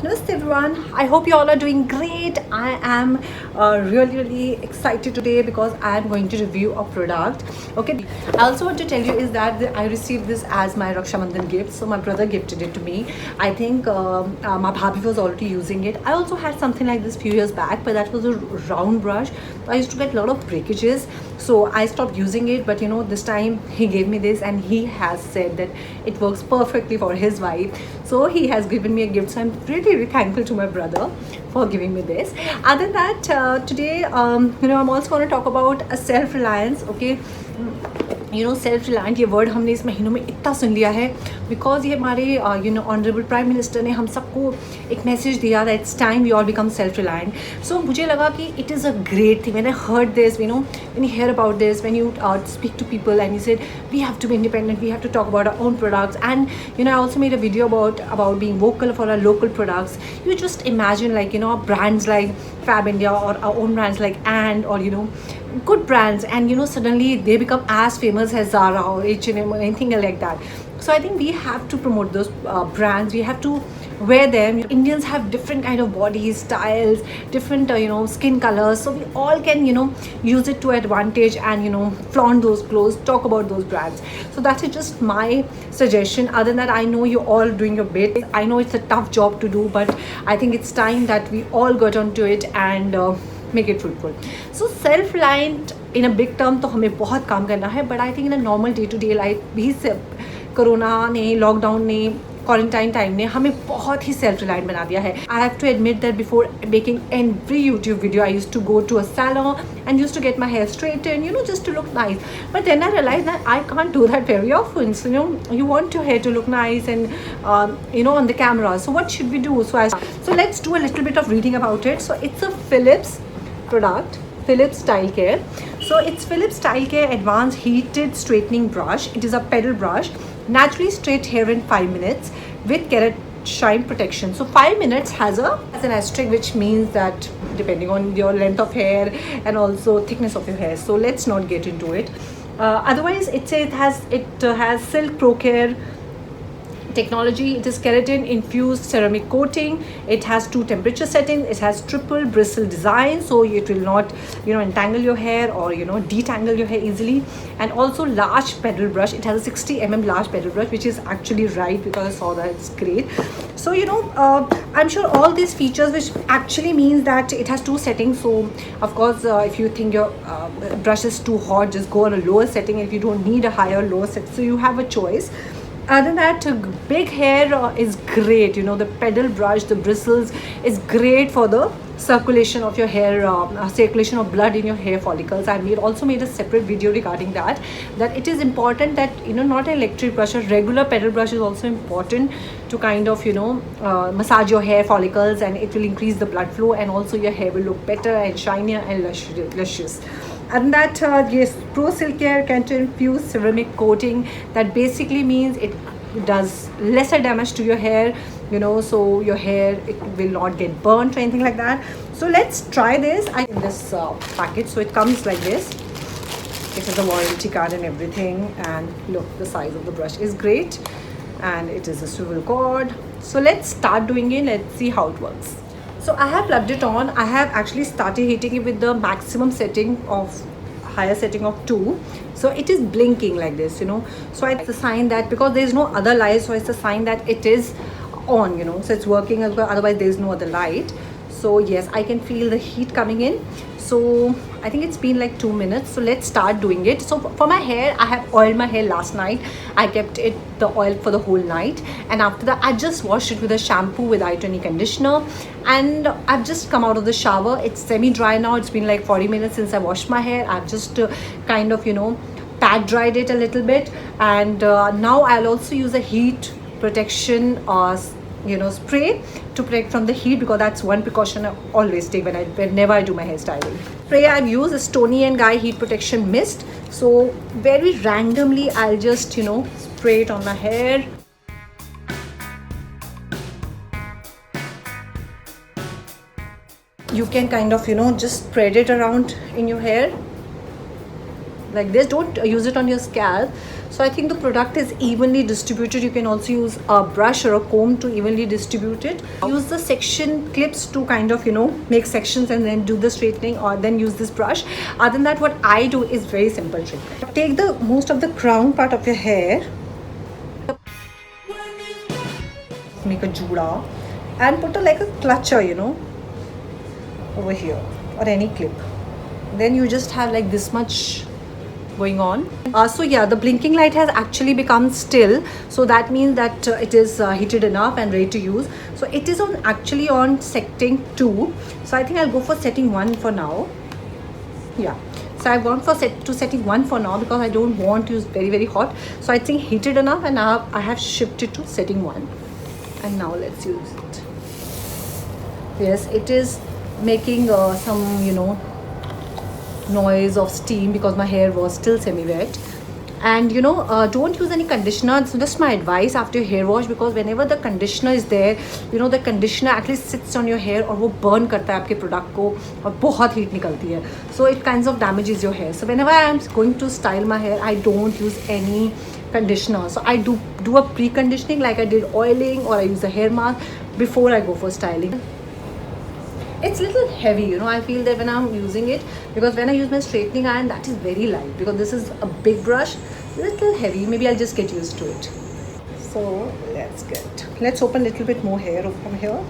Namaste everyone. I hope you all are doing great. I am really excited today because I am going to review a product. Okay. I also want to tell you is that I received this as my Raksha Bandhan gift. So my brother gifted it to me. I think my bhabhi was already using it. I also had something like this few years back, but that was a round brush. I used to get a lot of breakages, so I stopped using it. But this time he gave me this, and he has said that it works perfectly for his wife. So he has given me a gift. So I'm really thankful to my brother for giving me this. Other than that, today I'm also going to talk about a self-reliance. Okay, self reliant ये word हमने इस महीनों में इतना सुन लिया है because ये हमारे ऑनरेबल प्राइम मिनिस्टर ने हम सबको एक मैसेज दिया that it's time we all become self reliant. So मुझे लगा कि it is a great thing. When I heard this, when you hear about this, when you speak to people and you said we have to be independent, we have to talk about our own products, and I also made a video about being vocal for our local products. You just imagine brands like Fab India or our own brands like And or good brands, and suddenly they become as famous as Zara or H&M or anything like that. So I think we have to promote those brands. We have to wear them. Indians have different kind of bodies, styles, different skin colors, so we all can use it to advantage and flaunt those clothes, talk about those brands. So that is just my suggestion. Other than that, I know you all doing your bit. I know it's a tough job to do, but I think it's time that we all got onto it and make it fruitful. So self-reliant in a big term तो हमें बहुत काम करना है, but I think in a normal day-to-day life भी corona ने, lockdown ने, quarantine time ने हमें बहुत ही सेल्फ रिलायंट बना दिया है. I have to admit that before making every YouTube video I use to go to a salon and use to get my hair straighten, just to look nice. But then I realise that I can't do that very often. So you want your hair to look nice and on the camera. So what should we do? So let's do a little bit of reading about it. So it's a Philips product, Philips Style Care. So it's Philips Style Care Advanced Heated Straightening Brush. It is a pedal brush, naturally straight hair in 5 minutes with keratin protection. So 5 minutes has an asterisk, which means that depending on your length of hair and also thickness of your hair. So let's not get into it. Otherwise, it has Silk Pro Care technology. It is keratin infused ceramic coating. It has 2 temperature settings. It has triple bristle design, so it will not entangle your hair or detangle your hair easily. And also large pedal brush. It has a 60 mm large pedal brush, which is actually right because I saw that. It's great. So I'm sure all these features, which actually means that it has 2 settings. So of course, if you think your brush is too hot, just go on a lower setting. If you don't need a higher lower setting, so you have a choice. Other than that, big hair is great. The pedal brush, the bristles is great for the circulation of your hair, circulation of blood in your hair follicles. And we also made a separate video regarding that it is important that not an electric brush, a regular pedal brush is also important to kind of massage your hair follicles, and it will increase the blood flow, and also your hair will look better and shinier and luscious. And that yes, Pro Silk Care Keratin infused ceramic coating, that basically means it does lesser damage to your hair, so your hair, it will not get burnt or anything like that. So let's try this. In this package, so it comes like this. It is a warranty card and everything, and look, the size of the brush is great, and it is a swivel cord. So let's start doing it. Let's see how it works. So I have plugged it on. I have actually started heating it with the maximum setting of higher setting of 2. So it is blinking like this, so it's a sign that, because there is no other light, so it's a sign that it is on, so it's working as well. Otherwise there is no other light. So yes, I can feel the heat coming in. So I think it's been like 2 minutes. So let's start doing it. So for my hair, I have oiled my hair last night. I kept the oil for the whole night, and after that I just washed it with a shampoo with eye-tonic conditioner, and I've just come out of the shower. It's semi-dry now. It's been like 40 minutes since I washed my hair. I've just kind of pat dried it a little bit, and now I'll also use a heat protection spray to protect from the heat, because that's one precaution I always take whenever I do my hairstyling. Spray I've used is Stony and Guy Heat Protection Mist. So very randomly I'll just spray it on my hair. You can kind of just spread it around in your hair like this. Don't use it on your scalp. So I think the product is evenly distributed. You can also use a brush or a comb to evenly distribute it. Use the section clips to kind of, you know, make sections and then do the straightening, or then use this brush. Other than that, what I do is very simple trick. Take the most of the crown part of your hair, make a juda, and put a like a clutcher, you know, over here, or any clip. Then you just have like this much going on. So yeah, the blinking light has actually become still, so that means that it is heated enough and ready to use. So it is on actually on setting 2, so I think I'll go for setting 1 for now. Yeah, so I've gone for setting 1 for now because I don't want to use very hot. So I think heated enough, and now I have shifted to setting 1. And now let's use it. Yes, it is making some, you know, noise of steam because my hair was still semi-wet. And you know, don't use any conditioner. It's just my advice after your hair wash, because whenever the conditioner is there, you know, the conditioner actually sits on your hair और वो burn करता है आपके product को और बहुत heat निकलती है. So it kinds of damages your hair. So whenever I am going to style my hair, I don't use any conditioner. So I do a pre-conditioning, like I did oiling, or I use a hair mask before I go for styling. It's a little heavy, you know, I feel that when I'm using it, because when I use my straightening iron, that is very light, because this is a big brush, little heavy. Maybe I'll just get used to it. So let's open a little bit more hair from here.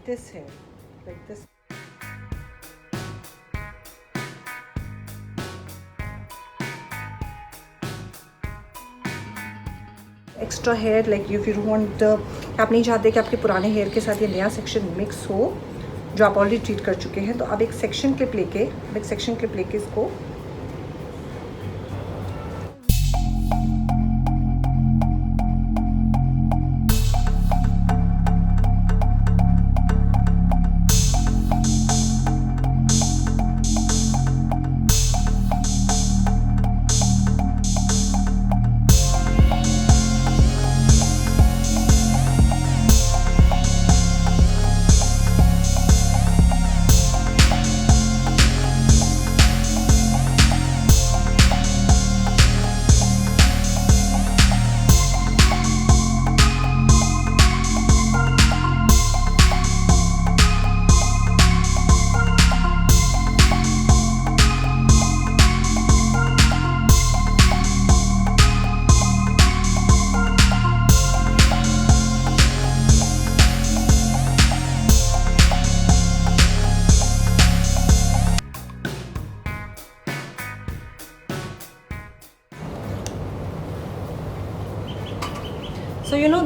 This hair, like this. Extra hair, like if you want, आप नहीं चाहते कि आपके पुराने hair के साथ ये नया सेक्शन मिक्स हो जो आप ऑलरेडी ट्रीट कर चुके हैं, तो आप एक सेक्शन क्लिप लेके इसको So you know,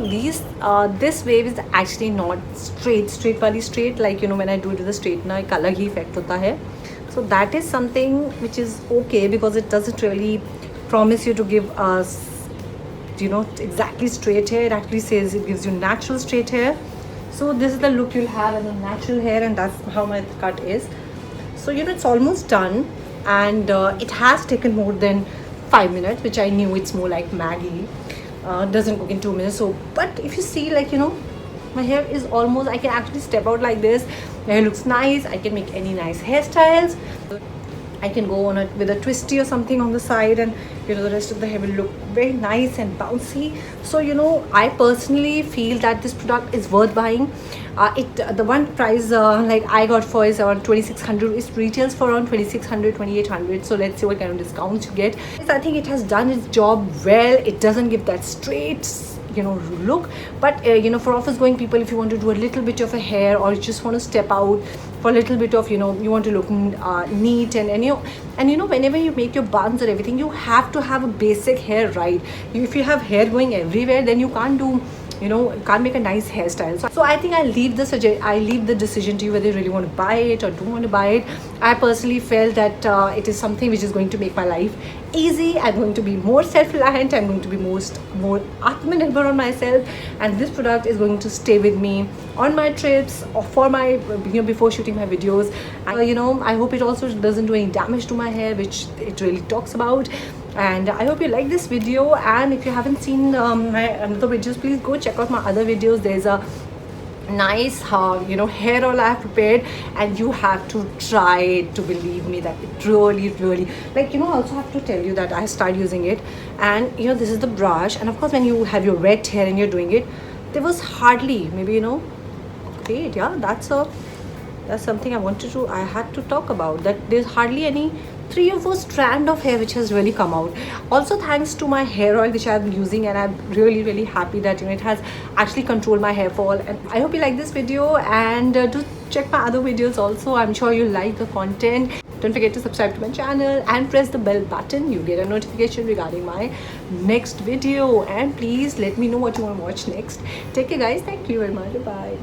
this wave is actually not straight wali straight, like you know, when I do it with the straightener एक अलग ही effect होता है. So that is something which is okay, because it doesn't really promise you to give us, you know, exactly straight hair. It actually says it gives you natural straight hair. So this is the look you'll have as a natural hair, and that's how my cut is. So you know, it's almost done, and it has taken more than 5 minutes, which I knew. It's more like Maggie. Doesn't cook in 2 minutes. So but if you see, like you know, my hair is almost, I can actually step out like this. My hair looks nice. I can make any nice hairstyles. I can go on it with a twisty or something on the side, and you know, the rest of the hair will look very nice and bouncy. So you know, I personally feel that this product is worth buying. The one price like I got for is around 2600. It retails for around 2600, 2800. So let's see what kind of discounts you get. I think it has done its job well. It doesn't give that straight, you know, look, but you know, for office going people, if you want to do a little bit of a hair, or you just want to step out for a little bit of, you know, you want to look neat, and you know, whenever you make your buns or everything, you have to have a basic hair right. If you have hair going everywhere, then you can't do, you know, can't make a nice hairstyle. So I think I leave the decision to you whether you really want to buy it or don't want to buy it. I personally felt that it is something which is going to make my life easy. I'm going to be more self-reliant. I'm going to be more Atmanirbhar on myself, and this product is going to stay with me on my trips or for my, you know, before shooting my videos. You know, I hope it also doesn't do any damage to my hair, which it really talks about. And I hope you like this video, and if you haven't seen my another videos, please go check out my other videos. There's a nice hair oil I have prepared, and you have to try it to believe me that it really like, I also have to tell you that I started using it. And this is the brush, and of course when you have your wet hair and you're doing it, there was hardly, maybe great, yeah, that's something I wanted to, I had to talk about, that there's hardly any 3 or 4 strand of hair which has really come out. Also thanks to my hair oil which I'm using, and I'm really happy that it has actually controlled my hair fall. And I hope you like this video, and do check my other videos also. I'm sure you like the content. Don't forget to subscribe to my channel and press the bell button. You get a notification regarding my next video, and please let me know what you want to watch next. Take care guys, thank you very much, bye.